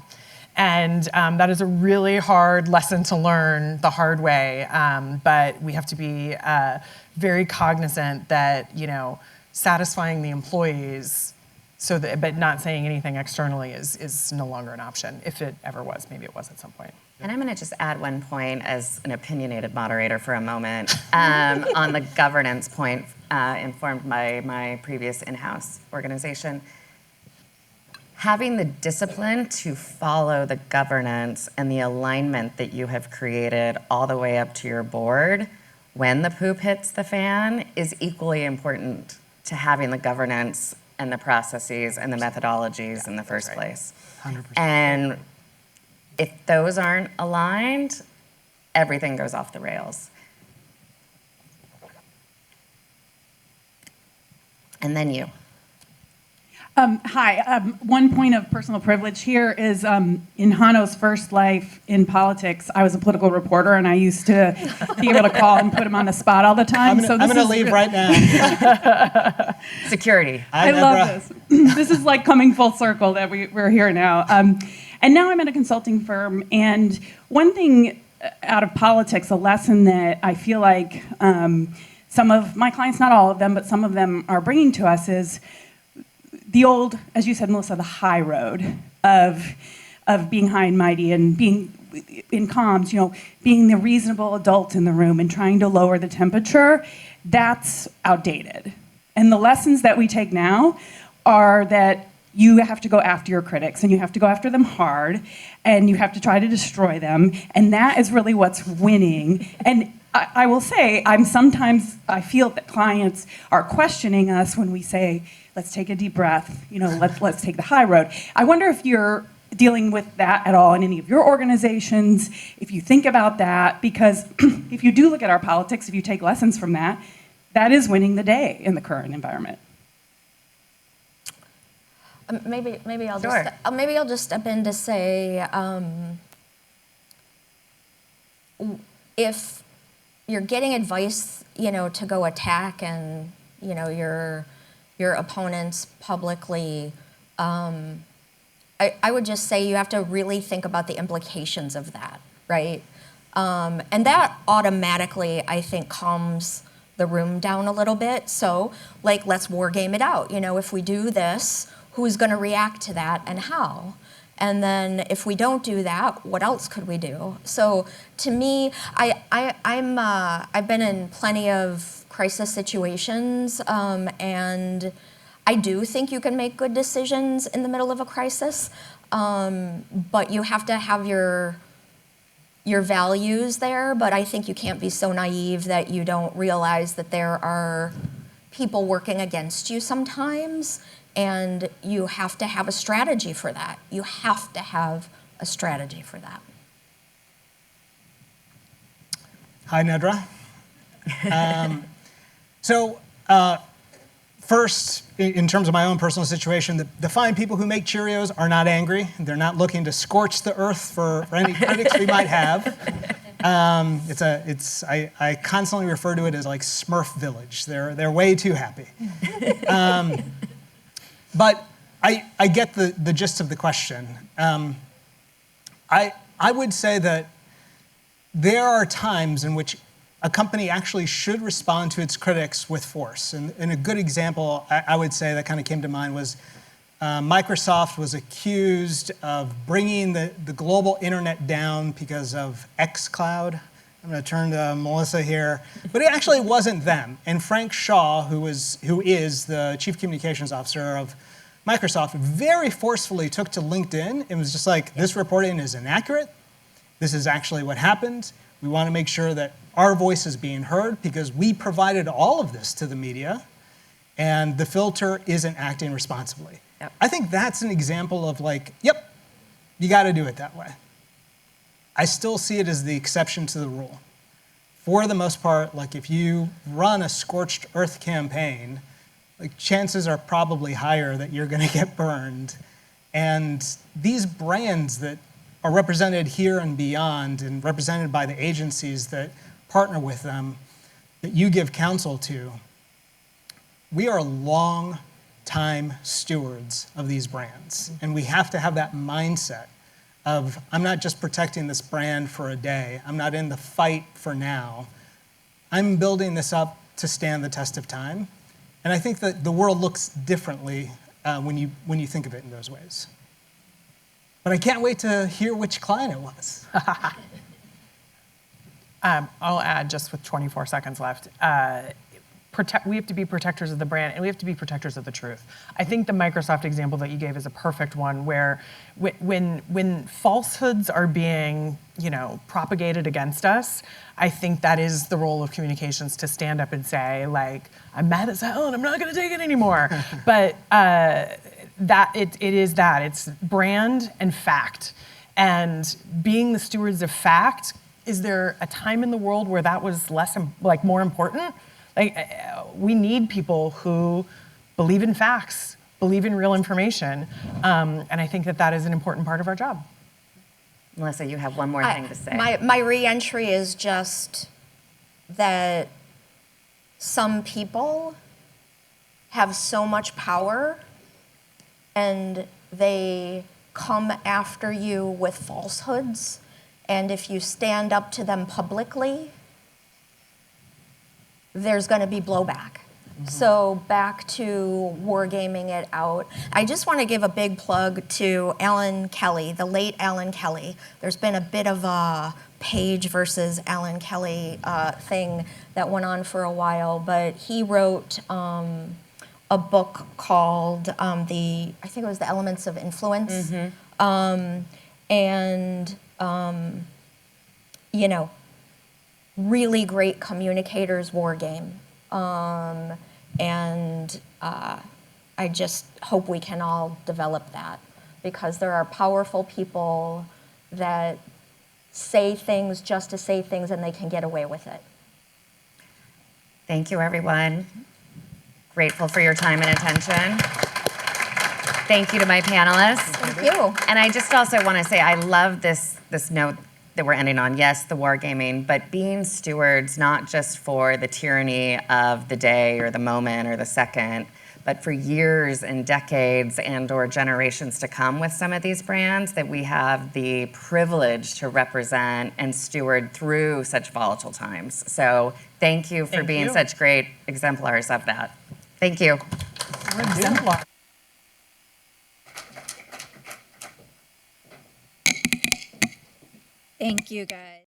And that is a really hard lesson to learn the hard way. But we have to be very cognizant that, satisfying the employees, but not saying anything externally is no longer an option. If it ever was, maybe it was at some point. And I'm going to just add one point as an opinionated moderator for a moment on the governance point, informed by my previous in-house organization. Having the discipline to follow the governance and the alignment that you have created all the way up to your board when the poop hits the fan is equally important to having the governance and the processes and the methodologies in the first place. 100%. And if those aren't aligned, everything goes off the rails. And then you. Hi. One point of personal privilege here is in Jano's first life in politics, I was a political reporter, and I used to be able to call and put him on the spot all the time. I'm going to leave right now. Security. I love this. This is like coming full circle that we're here now. And now I'm at a consulting firm, and one thing out of politics, a lesson that I feel like some of my clients, not all of them, but some of them are bringing to us is the old, as you said, Melissa, the high road of being high and mighty and being in comms, being the reasonable adult in the room and trying to lower the temperature. That's outdated. And the lessons that we take now are that you have to go after your critics, and you have to go after them hard, and you have to try to destroy them, and that is really what's winning. And I will say, I feel that clients are questioning us when we say, let's take a deep breath, let's take the high road. I wonder if you're dealing with that at all in any of your organizations, if you think about that, because if you do look at our politics, if you take lessons from that, that is winning the day in the current environment. Maybe I'll Sure. just step in to say, if you're getting advice, to go attack and your opponents publicly, I would just say you have to really think about the implications of that, right? And that automatically, I think, calms the room down a little bit. So, let's war game it out. If we do this, who's going to react to that and how? And then if we don't do that, what else could we do? So to me, I've been in plenty of crisis situations, and I do think you can make good decisions in the middle of a crisis, but you have to have your values there. But I think you can't be so naive that you don't realize that there are people working against you sometimes. And you have to have a strategy for that. You have to have a strategy for that. Hi, Nedra. First, in terms of my own personal situation, the fine people who make Cheerios are not angry. They're not looking to scorch the earth for any critics we might have. I constantly refer to it as like Smurf Village. They're way too happy. But I get the gist of the question. I would say that there are times in which a company actually should respond to its critics with force. And a good example I would say that kind of came to mind was Microsoft was accused of bringing the global internet down because of xCloud. I'm going to turn to Melissa here, but it actually wasn't them. And Frank Shaw, who is the Chief Communications Officer of Microsoft, very forcefully took to LinkedIn and was just like, this reporting is inaccurate. This is actually what happened. We want to make sure that our voice is being heard because we provided all of this to the media, and the filter isn't acting responsibly. Yep. I think that's an example of yep, you got to do it that way. I still see it as the exception to the rule. For the most part, if you run a scorched earth campaign, chances are probably higher that you're going to get burned. And these brands that are represented here and beyond and represented by the agencies that partner with them, that you give counsel to, we are long-time stewards of these brands. And we have to have that mindset of I'm not just protecting this brand for a day. I'm not in the fight for now. I'm building this up to stand the test of time. And I think that the world looks differently when you think of it in those ways. But I can't wait to hear which client it was. I'll add just with 24 seconds left. We have to be protectors of the brand, and we have to be protectors of the truth. I think the Microsoft example that you gave is a perfect one, where when falsehoods are being, propagated against us, I think that is the role of communications, to stand up and say, like, I'm mad as hell and I'm not going to take it anymore. But it's brand and fact, and being the stewards of fact. Is there a time in the world where that was more important? We need people who believe in facts, believe in real information, and I think that is an important part of our job. Melissa, you have one more thing to say. My re-entry is just that some people have so much power and they come after you with falsehoods, and if you stand up to them publicly, there's going to be blowback. So back to wargaming it out. I just want to give a big plug to Alan Kelly, the late Alan Kelly. There's been a bit of a Page versus Alan Kelly thing that went on for a while, but he wrote a book called I think it was The Elements of Influence. Really great communicators war game. I just hope we can all develop that, because there are powerful people that say things just to say things and they can get away with it. Thank you, everyone. Grateful for your time and attention. Thank you to my panelists. Thank you. And I just also want to say, I love this note that we're ending on. Yes, the wargaming, but being stewards, not just for the tyranny of the day or the moment or the second, but for years and decades and or generations to come with some of these brands that we have the privilege to represent and steward through such volatile times. So thank you for being such great exemplars of that. Thank you. Thank you, guys.